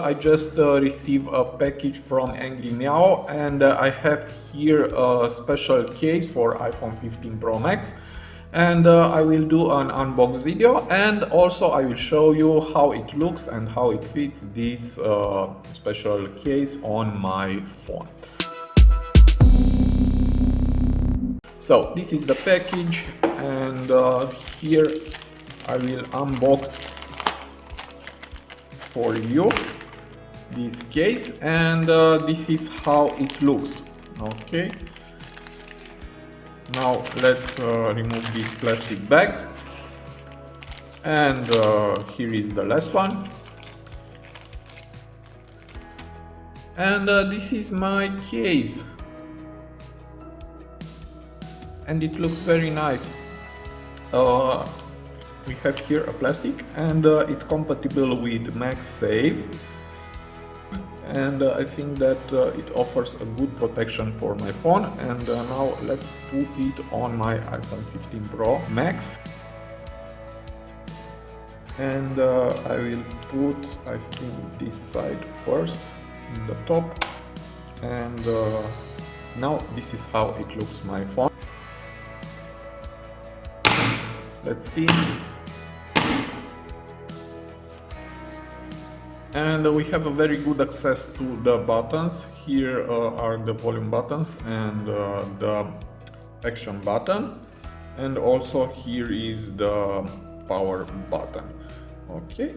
I just received a package from Angry Miao, and I have here a special case for iPhone 15 Pro Max, and I will do an unbox video, and also I will show you how it looks and how it fits this special case on my phone. So this is the package, and here I will unbox for you this case, and this is how it looks. Okay, now let's remove this plastic bag, and here is the last one, and this is my case, and it looks very nice. We have here a plastic, and it's compatible with MagSafe, and I think that it offers a good protection for my phone. And now let's put it on my iPhone 15 Pro Max, and I will put, I think, this side first in the top, and now this is how it looks, my phone. Let's see. And we have a very good access to the buttons. Here are the volume buttons and the action button, and also here is the power button. Okay,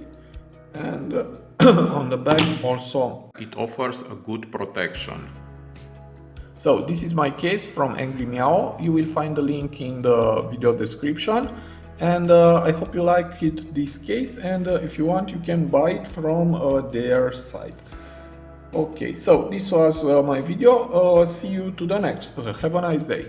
and on the back also it offers a good protection. So this is my case from Angry Miao. You will find the link in the video description. And I hope you like this case, and if you want, you can buy it from their site. Okay, so this was my video. See you to the next. Have a nice day.